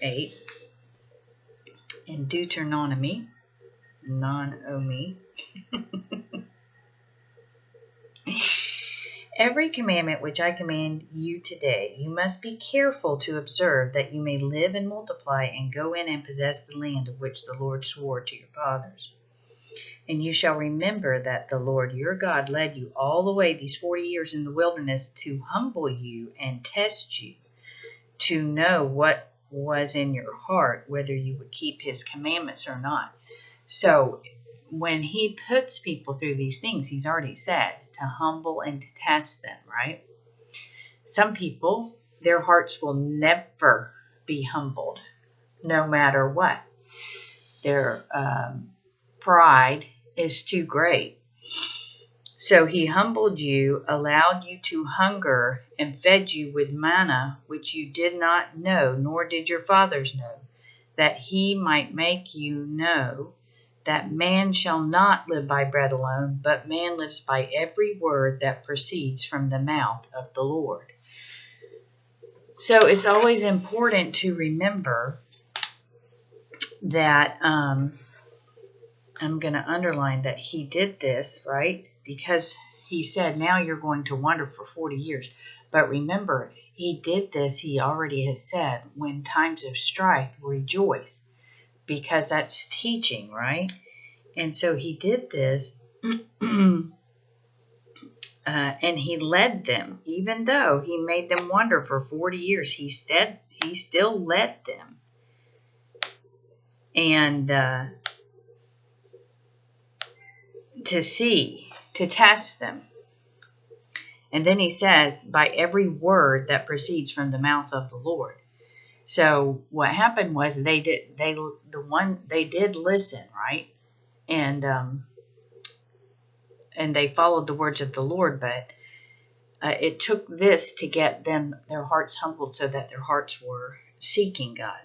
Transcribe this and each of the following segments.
8 in Deuteronomy, non-omi. Every commandment which I command you today, you must be careful to observe, that you may live and multiply and go in and possess the land of which the Lord swore to your fathers. And you shall remember that the Lord your God led you all the way these 40 years in the wilderness to humble you and test you, to know what was in your heart, whether you would keep his commandments or not. So when he puts people through these things, he's already said to humble and to test them, right? Some people, their hearts will never be humbled, no matter what. Their pride is too great. So he humbled you, allowed you to hunger, and fed you with manna, which you did not know, nor did your fathers know, that he might make you know that man shall not live by bread alone, but man lives by every word that proceeds from the mouth of the Lord. So it's always important to remember that I'm going to underline that he did this, right? Because he said, now you're going to wander for 40 years. But remember, he did this, he already has said, when times of strife, rejoice. Because that's teaching, right? And so he did this, and he led them. Even though he made them wander for 40 years, he still led them. And to test them. And then he says, by every word that proceeds from the mouth of the Lord. So what happened was they did listen, right? And they followed the words of the Lord, but it took this to get their hearts humbled, so that their hearts were seeking God.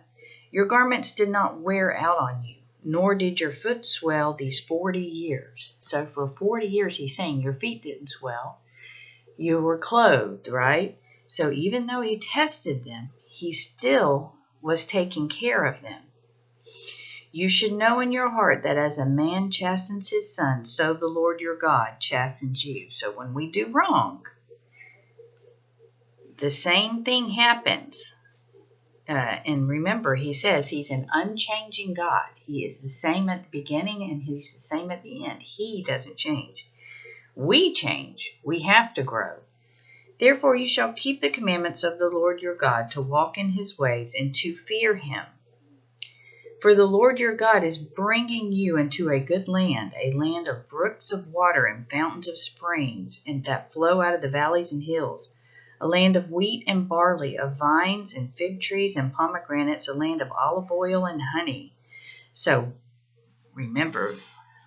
Your garments did not wear out on you, nor did your foot swell these 40 years. So for 40 years, he's saying your feet didn't swell. You were clothed, right? So even though he tested them, he still was taking care of them. You should know in your heart that as a man chastens his son, so the Lord your God chastens you. So when we do wrong, the same thing happens. And remember, he says he's an unchanging God. He is the same at the beginning and he's the same at the end. He doesn't change. We change. We have to grow. Therefore you shall keep the commandments of the Lord your God, to walk in his ways and to fear him. For the Lord your God is bringing you into a good land, a land of brooks of water and fountains of springs, and that flow out of the valleys and hills, a land of wheat and barley, of vines and fig trees and pomegranates, a land of olive oil and honey. So remember,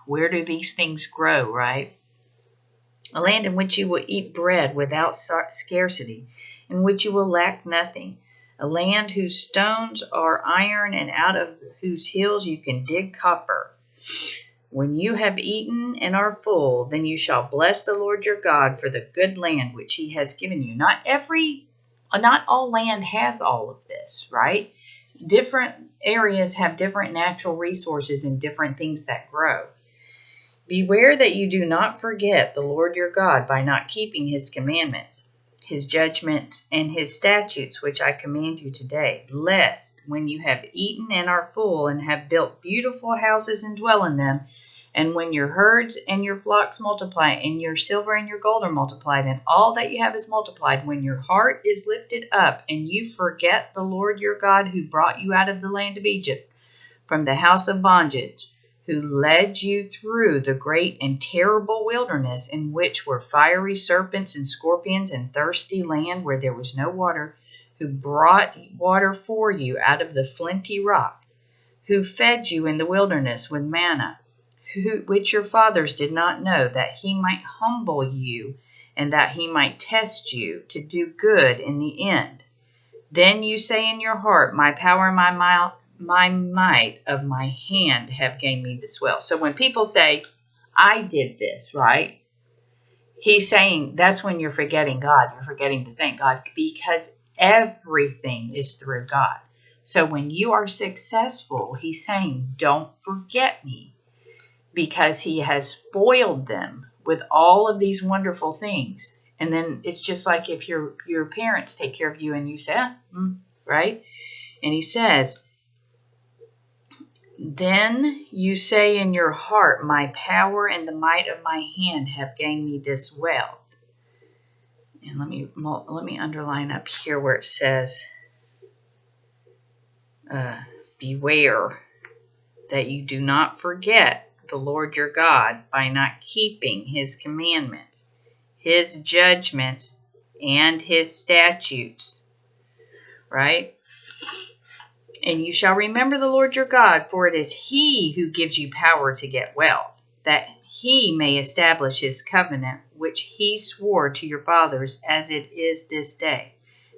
where do these things grow, right? A land in which you will eat bread without scarcity, in which you will lack nothing. A land whose stones are iron, and out of whose hills you can dig copper. When you have eaten and are full, then you shall bless the Lord your God for the good land which he has given you. Not all land has all of this, right? Different areas have different natural resources and different things that grow. Beware that you do not forget the Lord your God by not keeping his commandments, his judgments, and his statutes, which I command you today, lest when you have eaten and are full, and have built beautiful houses and dwell in them, and when your herds and your flocks multiply, and your silver and your gold are multiplied, and all that you have is multiplied, when your heart is lifted up, and you forget the Lord your God, who brought you out of the land of Egypt, from the house of bondage, who led you through the great and terrible wilderness, in which were fiery serpents and scorpions, and thirsty land where there was no water, who brought water for you out of the flinty rock, who fed you in the wilderness with manna, which your fathers did not know, that he might humble you, and that he might test you, to do good in the end. Then you say in your heart, my power and my might of my hand have gained me this wealth. So when people say, I did this, right? He's saying that's when you're forgetting God. You're forgetting to thank God, because everything is through God. So when you are successful, he's saying, don't forget me, because he has spoiled them with all of these wonderful things. And then it's just like if your parents take care of you and you say, right? And he says, then you say in your heart, my power and the might of my hand have gained me this wealth. And let me underline up here where it says, beware that you do not forget the Lord your God by not keeping his commandments, his judgments, and his statutes. Right? And you shall remember the Lord your God, for it is he who gives you power to get wealth, that he may establish his covenant, which he swore to your fathers, as it is this day.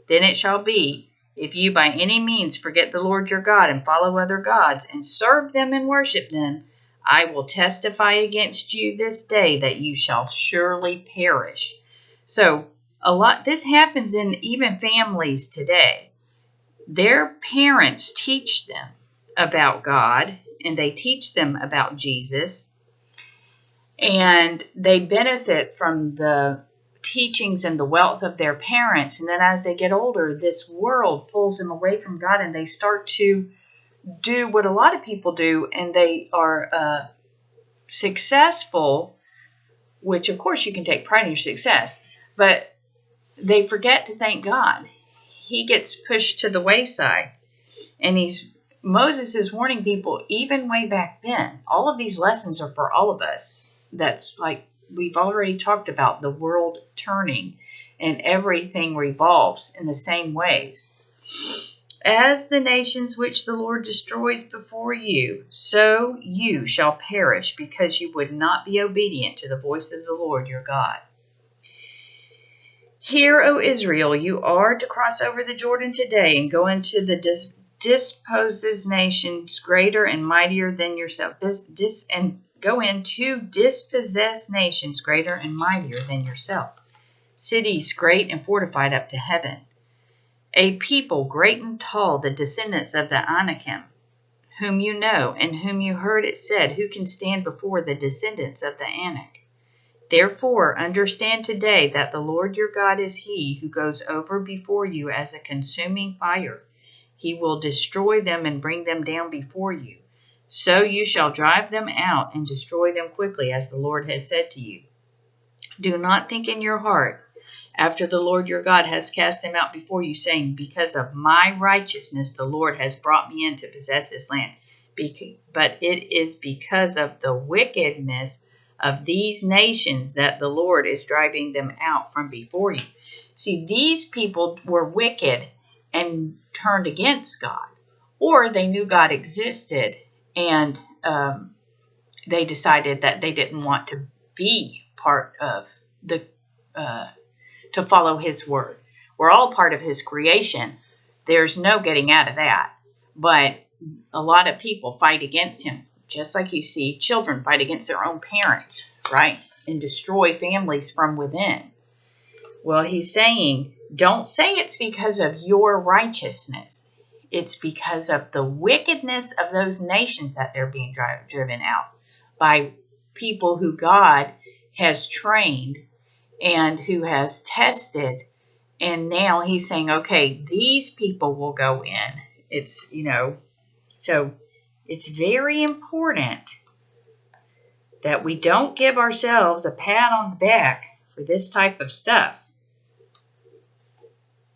Then it shall be, if you by any means forget the Lord your God and follow other gods and serve them and worship them, I will testify against you this day that you shall surely perish. So this happens in even families today. Their parents teach them about God, and they teach them about Jesus, and they benefit from the teachings and the wealth of their parents. And then as they get older, this world pulls them away from God, and they start to do what a lot of people do, and they are successful, which of course you can take pride in your success, but they forget to thank God. He gets pushed to the wayside. And Moses is warning people, even way back then. All of these lessons are for all of us. That's like we've already talked about, the world turning, and everything revolves in the same ways. As the nations which the Lord destroys before you, so you shall perish, because you would not be obedient to the voice of the Lord your God. Hear, O Israel, you are to cross over the Jordan today and go into the disposes nations greater and mightier than yourself, and go in to dispossess nations greater and mightier than yourself, cities great and fortified up to heaven, a people great and tall, the descendants of the Anakim, whom you know, and whom you heard it said, who can stand before the descendants of the Anak? Therefore, understand today that the Lord your God is he who goes over before you as a consuming fire. He will destroy them and bring them down before you. So you shall drive them out and destroy them quickly, as the Lord has said to you. Do not think in your heart, after the Lord your God has cast them out before you, saying, because of my righteousness the Lord has brought me in to possess this land. But it is because of the wickedness of these nations that the Lord is driving them out from before you. See, these people were wicked and turned against God, or they knew God existed and they decided that they didn't want to be part of to follow his word. We're all part of his creation. There's no getting out of that. But a lot of people fight against him, just like you see children fight against their own parents, right? And destroy families from within. Well, he's saying, don't say it's because of your righteousness. It's because of the wickedness of those nations that they're being driven out by people who God has trained and who has tested. And now he's saying, okay, these people will go in. It's, so it's very important that we don't give ourselves a pat on the back for this type of stuff.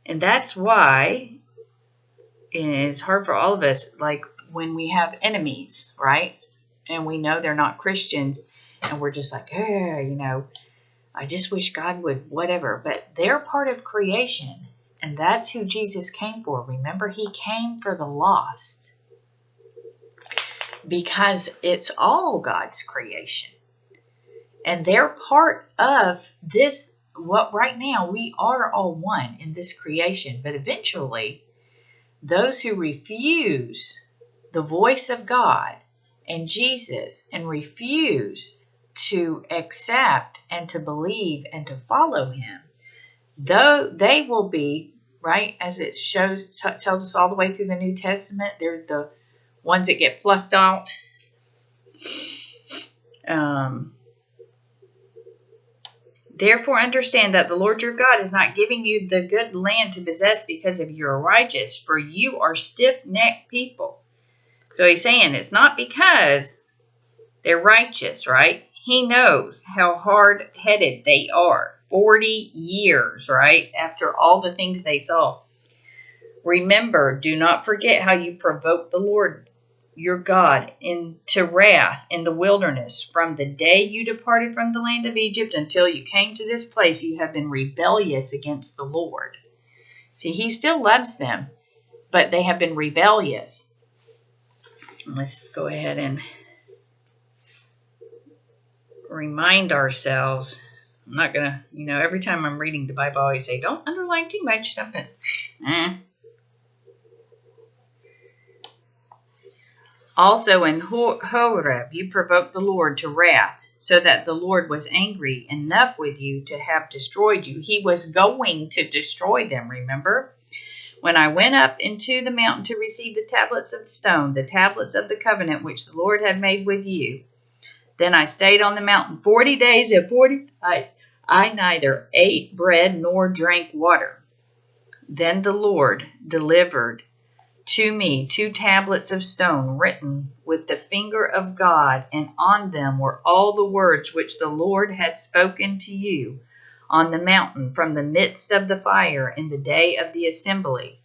And that's why it's hard for all of us, like when we have enemies, right? And we know they're not Christians, and we're just like, I just wish God would whatever. But they're part of creation, and that's who Jesus came for. Remember, he came for the lost, because it's all God's creation. And they're part of this. What right now we are all one in this creation, but eventually those who refuse the voice of God and Jesus and refuse to accept and to believe and to follow him, though they will be right? As it tells us all the way through the New Testament, they're the ones that get plucked out. Therefore understand that the Lord your God is not giving you the good land to possess because of you are righteous, for you are stiff-necked people. So he's saying it's not because they're righteous, right? He knows how hard-headed they are. 40 years, right? After all the things they saw. Remember, do not forget how you provoked the Lord your God into wrath in the wilderness. From the day you departed from the land of Egypt until you came to this place, you have been rebellious against the Lord. See, he still loves them, but they have been rebellious. Let's go ahead and remind ourselves. I'm not going to, every time I'm reading the Bible, I always say, don't underline too much stuff. Also in Horeb you provoked the Lord to wrath, so that the Lord was angry enough with you to have destroyed you. He was going to destroy them, remember? When I went up into the mountain to receive the tablets of stone, the tablets of the covenant which the Lord had made with you, then I stayed on the mountain 40 days and 40 nights. I neither ate bread nor drank water. Then the Lord delivered to me 2 tablets of stone written with the finger of God, and on them were all the words which the Lord had spoken to you on the mountain from the midst of the fire in the day of the assembly.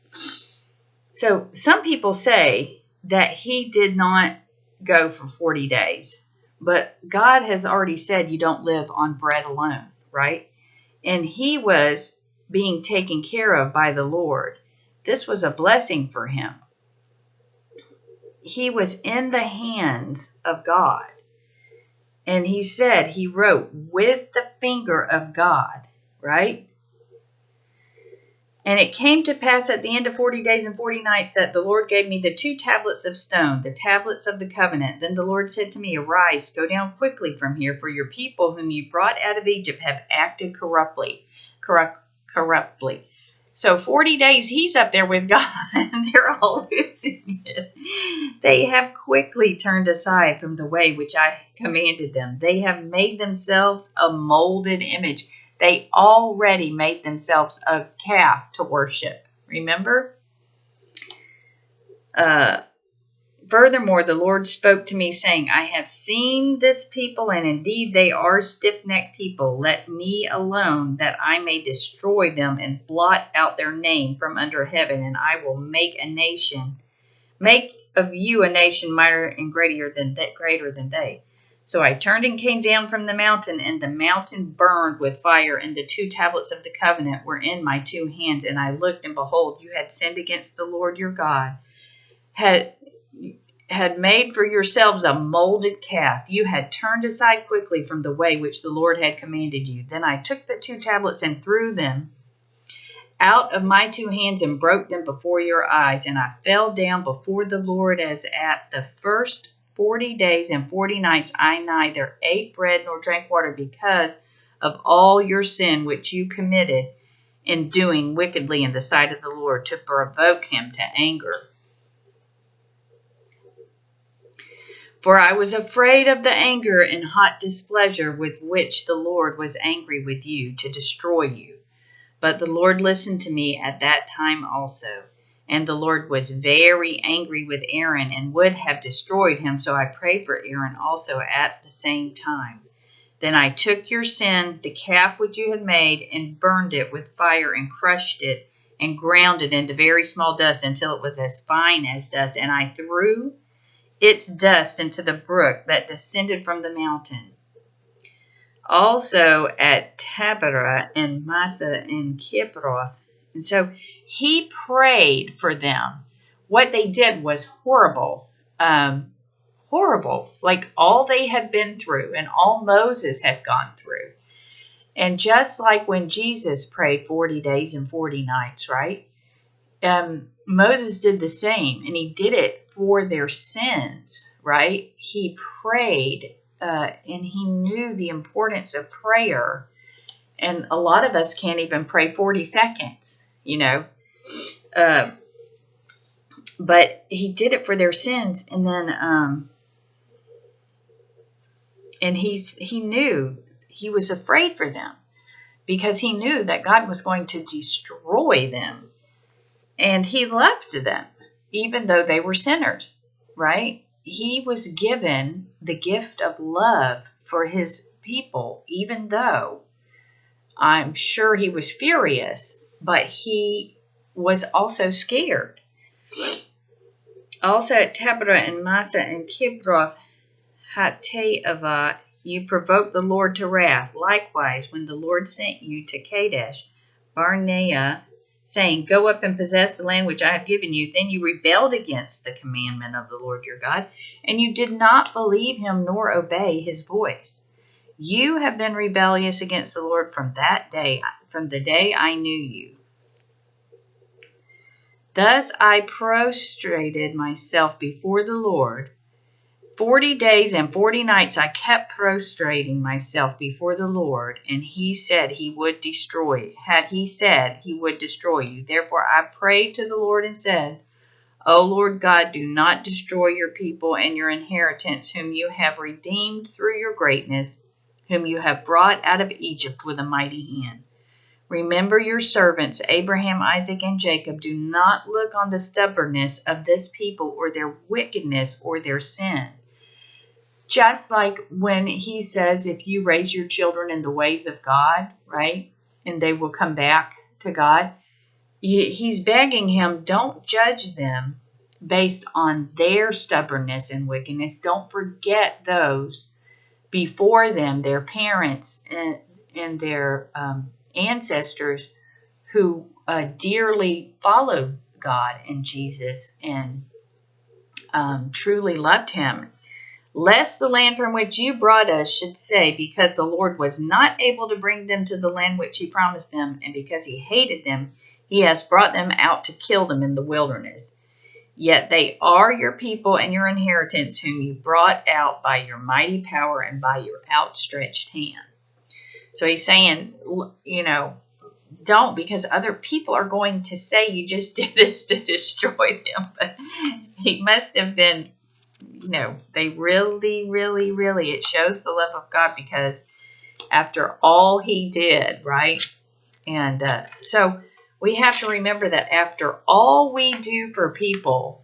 So some people say that he did not go for 40 days, but God has already said you don't live on bread alone, right? And he was being taken care of by the Lord. This was a blessing for him. He was in the hands of God. And he said, he wrote with the finger of God, right? And it came to pass at the end of 40 days and 40 nights that the Lord gave me the 2 tablets of stone, the tablets of the covenant. Then the Lord said to me, arise, go down quickly from here, for your people whom you brought out of Egypt have acted corruptly. So 40 days he's up there with God, and they're all losing it. They have quickly turned aside from the way which I commanded them. They have made themselves a molded image. They already made themselves a calf to worship. Remember? Furthermore, the Lord spoke to me, saying, I have seen this people, and indeed they are stiff-necked people. Let me alone, that I may destroy them and blot out their name from under heaven, and I will make of you a nation mightier and greater than they. So I turned and came down from the mountain, and the mountain burned with fire, and the 2 tablets of the covenant were in my 2 hands. And I looked, and behold, you had sinned against the Lord your God, had made for yourselves a molded calf. You had turned aside quickly from the way which the Lord had commanded you. Then I took the 2 tablets and threw them out of my 2 hands and broke them before your eyes. And I fell down before the Lord as at the first 40 days and 40 nights. I neither ate bread nor drank water because of all your sin which you committed in doing wickedly in the sight of the Lord to provoke him to anger. For I was afraid of the anger and hot displeasure with which the Lord was angry with you to destroy you. But the Lord listened to me at that time also. And the Lord was very angry with Aaron and would have destroyed him. So I prayed for Aaron also at the same time. Then I took your sin, the calf which you had made, and burned it with fire and crushed it and ground it into very small dust until it was as fine as dust. And I threw its dust into the brook that descended from the mountain. Also at Taberah and Massa and Kibroth. And so he prayed for them. What they did was horrible. Horrible. Like all they had been through and all Moses had gone through. And just like when Jesus prayed 40 days and 40 nights, right? Moses did the same, and he did it for their sins, right? He prayed, and he knew the importance of prayer. And a lot of us can't even pray 40 seconds, But he did it for their sins, and then and he knew, he was afraid for them because he knew that God was going to destroy them, and he loved them even though they were sinners, right? He was given the gift of love for his people, even though I'm sure he was furious, but he was also scared. Also at Taberah and Massa and Kibroth Hattaavah, you provoked the Lord to wrath. Likewise, when the Lord sent you to Kadesh Barnea, saying, Go up and possess the land which I have given you, then you rebelled against the commandment of the Lord your God, and you did not believe him nor obey his voice. You have been rebellious against the Lord from that day, from the day I knew you. Thus I prostrated myself before the Lord. 40 days and 40 nights I kept prostrating myself before the Lord, and he said he would destroy. Had he said he would destroy you. Therefore I prayed to the Lord and said, O Lord God, do not destroy your people and your inheritance, whom you have redeemed through your greatness, whom you have brought out of Egypt with a mighty hand. Remember your servants, Abraham, Isaac, and Jacob. Do not look on the stubbornness of this people or their wickedness or their sin. Just like when he says, if you raise your children in the ways of God, right, and they will come back to God, he's begging him, don't judge them based on their stubbornness and wickedness. Don't forget those before them, their parents and their ancestors who dearly followed God and Jesus and truly loved him. Lest the land from which you brought us should say, because the Lord was not able to bring them to the land which he promised them, and because he hated them, he has brought them out to kill them in the wilderness. Yet they are your people and your inheritance, whom you brought out by your mighty power and by your outstretched hand. So he's saying, don't, because other people are going to say you just did this to destroy them. But he must have been, they really, really, really, it shows the love of God, because after all he did, right? And so we have to remember that after all we do for people,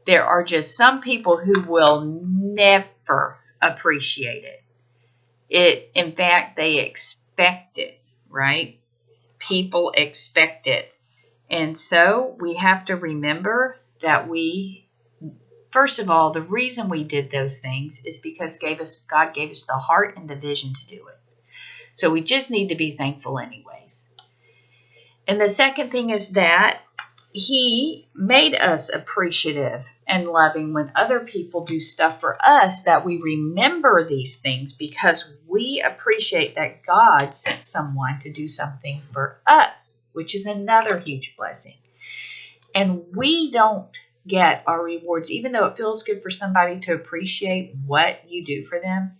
there are just some people who will never appreciate it. In fact, they expect it, right? People expect it. And so we have to remember that first of all, the reason we did those things is because God gave us the heart and the vision to do it. So we just need to be thankful anyways. And the second thing is that he made us appreciative and loving when other people do stuff for us, that we remember these things because we appreciate that God sent someone to do something for us, which is another huge blessing. And we don't get our rewards, even though it feels good for somebody to appreciate what you do for them,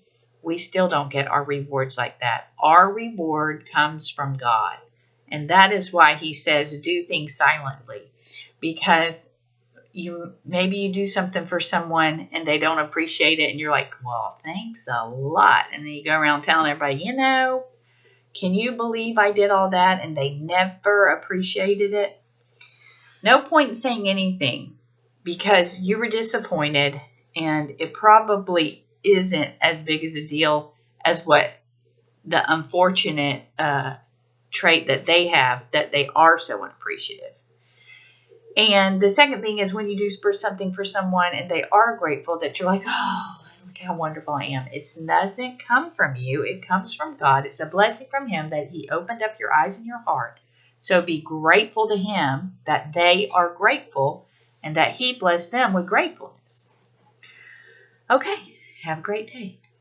we still don't get our rewards like that. Our reward comes from God. And that is why he says do things silently, because maybe you do something for someone and they don't appreciate it, and you're like, well, thanks a lot. And then you go around telling everybody, can you believe I did all that and they never appreciated it? No point in saying anything, because you were disappointed, and it probably isn't as big as a deal as what the unfortunate trait that they have, that they are so unappreciative. And the second thing is, when you do something for someone and they are grateful, that you're like, oh, look how wonderful I am. It doesn't come from you. It comes from God. It's a blessing from him that he opened up your eyes and your heart. So be grateful to him that they are grateful and that he blessed them with gratefulness. Okay, have a great day.